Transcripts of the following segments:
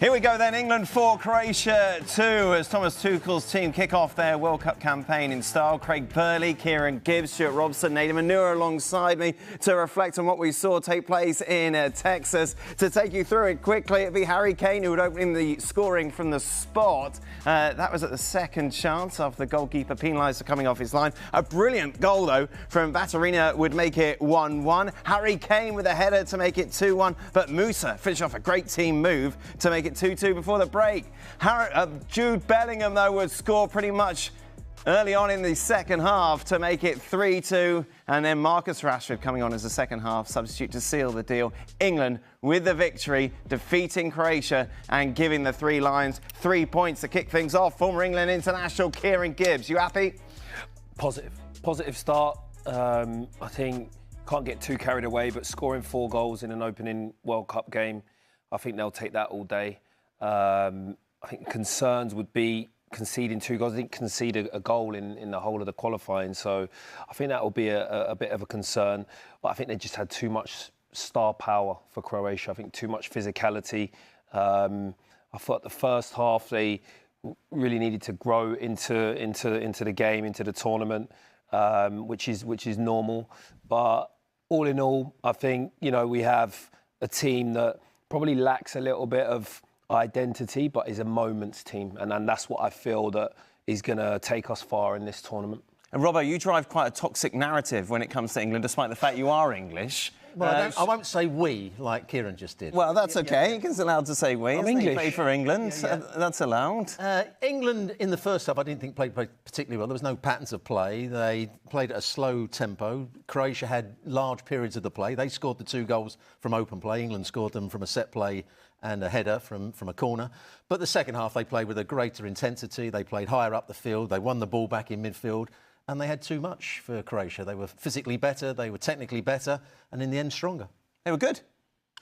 Here we go then, England 4, Croatia 2, as Thomas Tuchel's team kick off their World Cup campaign in style. Craig Burley, Kieran Gibbs, Stuart Robson, Nathan Manure alongside me to reflect on what we saw take place in Texas. To take you through it quickly, it'd be Harry Kane who would open the scoring from the spot. That was at the second chance after the goalkeeper penalised for coming off his line. A brilliant goal though from Baturina would make it 1-1. Harry Kane with a header to make it 2-1, but Musa finished off a great team move to make it 2-2 before the break. Jude Bellingham, though, would score pretty much early on in the second half to make it 3-2. And then Marcus Rashford coming on as a second half substitute to seal the deal. England with the victory, defeating Croatia and giving the Three Lions 3 points to kick things off. Former England international Kieran Gibbs, you happy? Positive start. I think can't get too carried away, but scoring 4 goals in an opening World Cup game, I think they'll take that all day. I think concerns would be conceding 2 goals. I didn't concede a goal in the whole of the qualifying, so I think that will be a bit of a concern. But I think they just had too much star power for Croatia. I think too much physicality. I thought the first half they really needed to grow into the game, into the tournament, which is normal. But all in all, I think we have a team that probably lacks a little bit of identity, but is a moments team. And that's what I feel that is going to take us far in this tournament. And Robbo, you drive quite a toxic narrative when it comes to England, despite the fact you are English. Well, I won't say we, like Kieran just did. Well, that's okay. He's allowed to say we. I'm English. He played for England. That's allowed. England, in the first half, I didn't think played particularly well. There was no patterns of play. They played at a slow tempo. Croatia had large periods of the play. They scored the 2 goals from open play. England scored them from a set play and a header from a corner. But the second half, they played with a greater intensity. They played higher up the field. They won the ball back in midfield. And they had too much for Croatia. They were physically better, they were technically better, and in the end, stronger. They were good.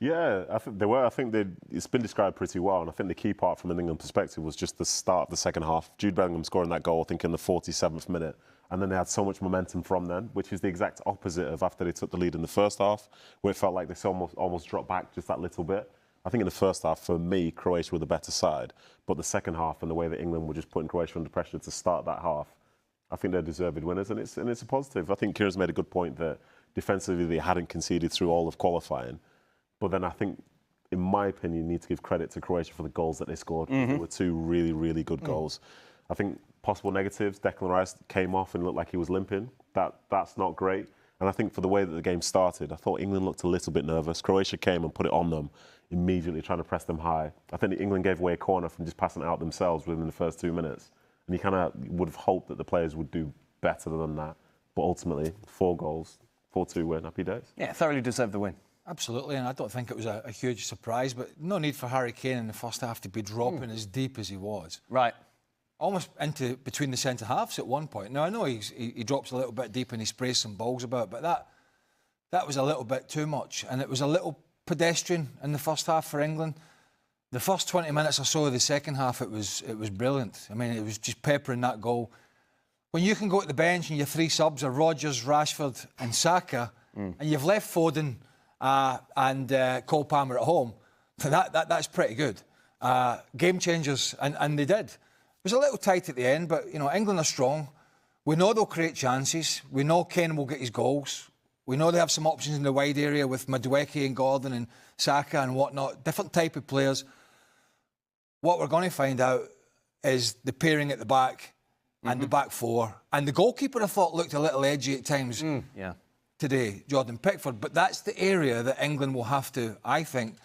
Yeah, I think they were. I think it's been described pretty well. And I think the key part from an England perspective was just the start of the second half. Jude Bellingham scoring that goal, I think, in the 47th minute. And then they had so much momentum from then, which is the exact opposite of after they took the lead in the first half, where it felt like they almost dropped back just that little bit. I think in the first half, for me, Croatia were the better side. But the second half and the way that England were just putting Croatia under pressure to start that half, I think they're deserved winners, and it's a positive. I think Kieran's made a good point that defensively they hadn't conceded through all of qualifying. But then I think, in my opinion, you need to give credit to Croatia for the goals that they scored. They were 2 really, really good goals. I think possible negatives, Declan Rice came off and looked like he was limping. That's not great. And I think for the way that the game started, I thought England looked a little bit nervous. Croatia came and put it on them, immediately trying to press them high. I think England gave away a corner from just passing it out themselves within the first 2 minutes. And you kind of would have hoped that the players would do better than that. But ultimately, 4 goals, 4-2 win, happy days. Yeah, thoroughly deserved the win. Absolutely, and I don't think it was a huge surprise, but no need for Harry Kane in the first half to be dropping as deep as he was. Right. Almost into between the centre halves at one point. Now, I know he drops a little bit deep and he sprays some balls about, but that was a little bit too much. And it was a little pedestrian in the first half for England. The first 20 minutes or so of the second half, it was brilliant. I mean, it was just peppering that goal. When you can go to the bench and your 3 subs are Rodgers, Rashford and Saka, and you've left Foden and Cole Palmer at home, that's pretty good. Game changers, and they did. It was a little tight at the end, but, England are strong. We know they'll create chances. We know Kane will get his goals. We know they have some options in the wide area with Madueke and Gordon and Saka and whatnot, different type of players. What we're going to find out is the pairing at the back and the back 4. And the goalkeeper, I thought, looked a little edgy at times today, Jordan Pickford. But that's the area that England will have to, I think,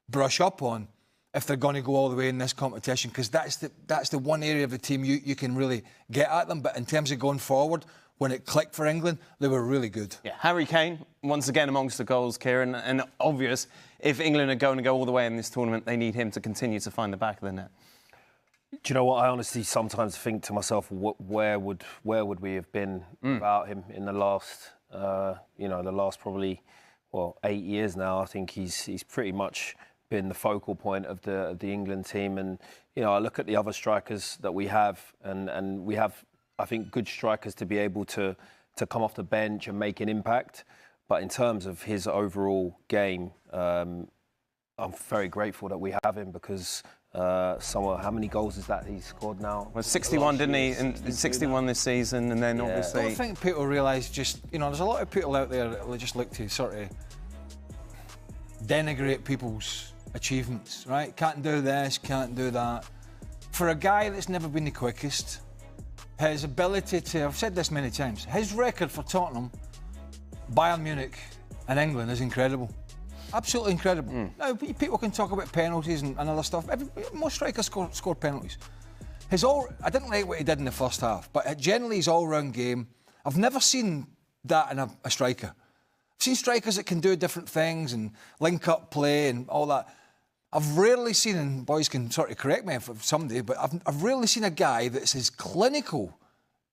brush up on if they're going to go all the way in this competition, because that's the one area of the team you can really get at them. But in terms of going forward, when it clicked for England, they were really good. Yeah, Harry Kane, once again amongst the goals, Kieran, and obvious, if England are going to go all the way in this tournament, they need him to continue to find the back of the net. Do you know what? I honestly sometimes think to myself, where would we have been without him in the last, the last probably, 8 years now. I think he's pretty much been the focal point of the England team. And, I look at the other strikers that we have, and we have, I think, good strikers to be able to come off the bench and make an impact. But in terms of his overall game, I'm very grateful that we have him because how many goals is that he's scored now? Well, 61, didn't he? And 61 this season, and then obviously. I don't think people realise there's a lot of people out there that just look to sort of denigrate people's achievements, right? Can't do this, can't do that. For a guy that's never been the quickest, his ability to, I've said this many times, his record for Tottenham, Bayern Munich and England is incredible. Absolutely incredible. Now, people can talk about penalties and other stuff. Most strikers score penalties. I didn't like what he did in the first half, but generally his all-round game, I've never seen that in a striker. I've seen strikers that can do different things and link-up play and all that. I've rarely seen, and boys can sort of correct me if somebody, but I've rarely seen a guy that's as clinical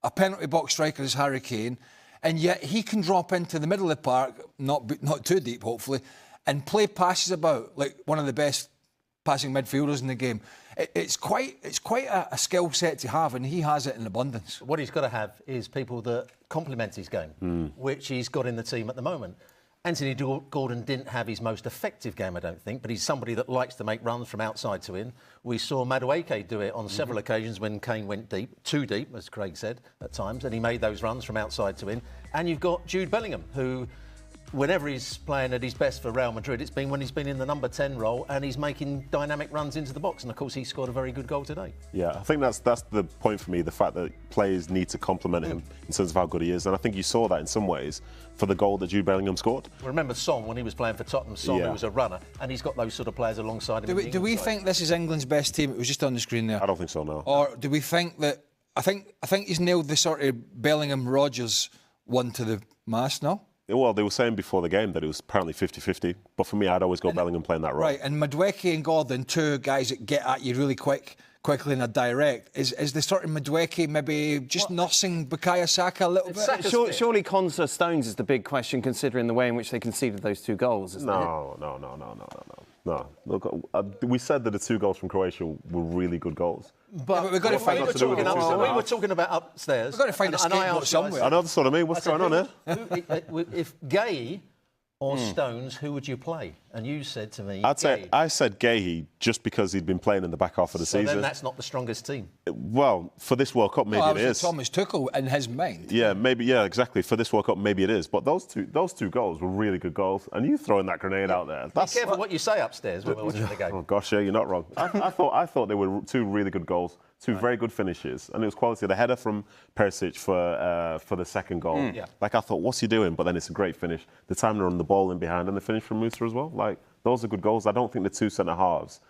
a penalty box striker as Harry Kane, and yet he can drop into the middle of the park, not too deep, hopefully, and play passes about like one of the best passing midfielders in the game. It's quite a skill set to have, and he has it in abundance. What he's got to have is people that complement his game, which he's got in the team at the moment. Anthony Gordon didn't have his most effective game, I don't think, but he's somebody that likes to make runs from outside to in. We saw Madueke do it on several occasions when Kane went deep, too deep, as Craig said, at times, and he made those runs from outside to in. And you've got Jude Bellingham, who, whenever he's playing at his best for Real Madrid, it's been when he's been in the number 10 role and he's making dynamic runs into the box. And, of course, he scored a very good goal today. Yeah, I think that's the point for me, the fact that players need to complement him in terms of how good he is. And I think you saw that in some ways for the goal that Jude Bellingham scored. Remember Son, when he was playing for Tottenham, who was a runner, and he's got those sort of players alongside him. Do we think this is England's best team? It was just on the screen there. I don't think so, no. Or do we think that... I think he's nailed the sort of Bellingham-Rodgers one to the mast now? Well, they were saying before the game that it was apparently 50-50, but for me, I'd always go Bellingham playing that role. Right, and Madueke and Gordon, two guys that get at you really quickly in a direct. Is the sort of Madueke maybe just nursing Bukayo Saka a little bit? Surely Konsa Stones is the big question, considering the way in which they conceded those two goals, isn't it? No. Look, we said that the two goals from Croatia were really good goals. But we've got to find out. We were talking about upstairs. We've got to find a scapegoat somewhere. I know that's what I mean. What's going on here? If Gay or Stones, who would you play? And you said to me, I said Gahey just because he'd been playing in the back half of the season. Then that's not the strongest team. Well, for this World Cup, maybe it is. Thomas Tuchel in his mind. Yeah, maybe. Yeah, exactly. For this World Cup, maybe it is. But those two goals were really good goals. And you throwing that grenade out there. Be careful what you say upstairs when we're watching the game. Oh gosh, yeah, you're not wrong. I thought they were two really good goals. Two very good finishes, and it was quality. The header from Perisic for the second goal. Like, I thought, what's he doing? But then it's a great finish. The time to run the ball in behind, and the finish from Musa as well. Like, those are good goals. I don't think the two centre-halves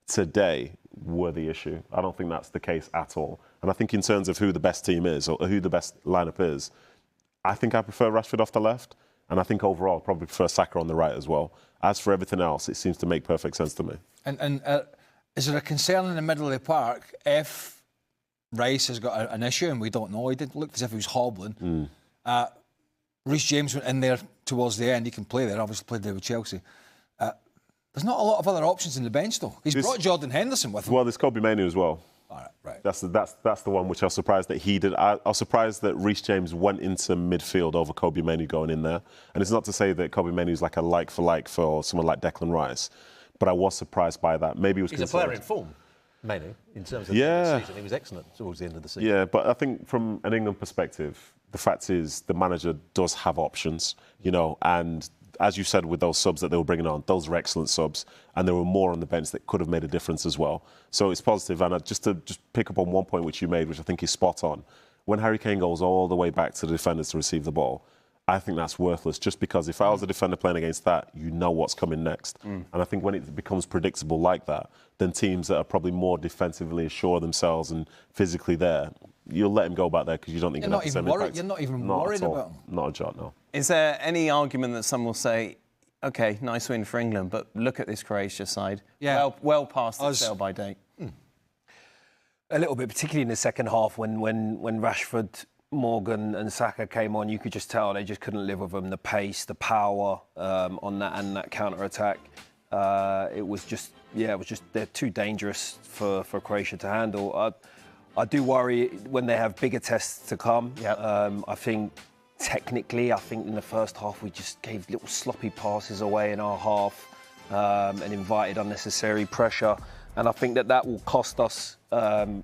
today were the issue. I don't think that's the case at all. And I think in terms of who the best team is, or who the best lineup is, I think I prefer Rashford off the left, and I think overall I probably prefer Saka on the right as well. As for everything else, it seems to make perfect sense to me. Is there a concern in the middle of the park if Rice has got an issue and we don't know? He did look as if he was hobbling. Reece James went in there towards the end. He can play there, obviously played there with Chelsea. There's not a lot of other options in the bench, though. He's brought Jordan Henderson with him. Well, there's Kobe Mainoo as well. All right. That's the one which I was surprised that he did. I was surprised that Reece James went into midfield over Kobe Mainoo going in there. And it's not to say that Kobe Mainoo is like a like for someone like Declan Rice. But I was surprised by that. Maybe he was concerned. He's a player in form, Mainoo, in terms of the season. He was excellent towards the end of the season. Yeah, but I think from an England perspective, the fact is the manager does have options, and as you said with those subs that they were bringing on, those were excellent subs, and there were more on the bench that could have made a difference as well. So it's positive, and just to pick up on one point which you made, which I think is spot on, when Harry Kane goes all the way back to the defenders to receive the ball, I think that's worthless, just because if I was a defender playing against that, you know what's coming next. And I think when it becomes predictable like that, then teams that are probably more defensively assured of themselves and physically there, you'll let him go back there because you don't think you're not even worried. You're not even worried about him. Not a jot, no. Is there any argument that some will say, OK, nice win for England, but look at this Croatia side, well past the sell-by date? A little bit, particularly in the second half when Rashford, Morgan and Saka came on, you could just tell they just couldn't live with them. The pace, the power on that and that counter-attack. It was just they're too dangerous for Croatia to handle. I do worry when they have bigger tests to come. I think technically, in the first half we just gave little sloppy passes away in our half. and invited unnecessary pressure. And I think that will cost us when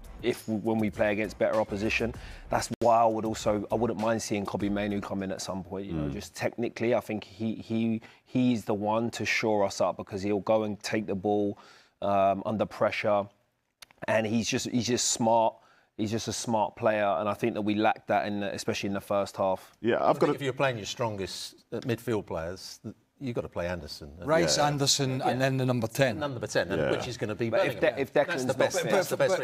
we play against better opposition. That's why I wouldn't mind seeing Kobbie Mainoo come in at some point. You know, just technically, I think he's the one to shore us up, because he'll go and take the ball under pressure, and he's just smart. He's just a smart player, and I think that we lacked that especially in the first half. Yeah, if you're playing your strongest midfield players, you've got to play Anderson. Rice, Anderson, and then the number 10. Number 10, which is going to be if Declan's that's the best.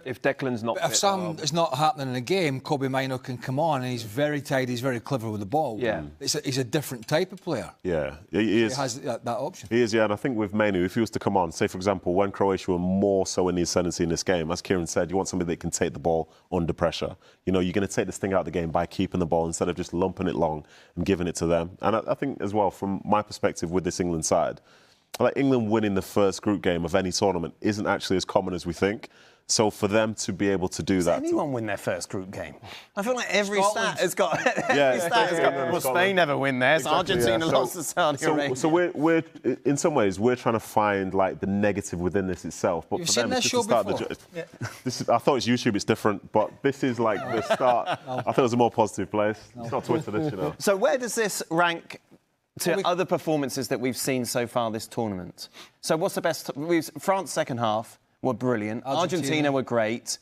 If Declan's not fit, if Sam is not happening in the game, Kobbie Mainoo can come on, and he's very tidy, he's very clever with the ball. Yeah. He's a different type of player. Yeah, he is. He has that option. He is, yeah, and I think with Mainoo, if he was to come on, say, for example, when Croatia were more so in the ascendancy in this game, as Kieran said, you want somebody that can take the ball under pressure. You know, you're going to take this thing out of the game by keeping the ball instead of just lumping it long and giving it to them. And I think as well, from my perspective with this England side, like England winning the first group game of any tournament isn't actually as common as we think. So for them to be able to do that... Does anyone win their first group game? I feel like every Scotland. stat has got... Well, Spain never win theirs. Exactly, Argentina lost to Saudi Arabia. So we're in some ways we're trying to find like the negative within this itself. But You've for seen them, this it's just show the start. before? I thought it's YouTube. It's different, but this is like the start. I thought it was a more positive place. It's not Twitter, this, you know. So where does this rank to other performances that we've seen so far this tournament? So what's the best... France second half were brilliant. Argentina were great.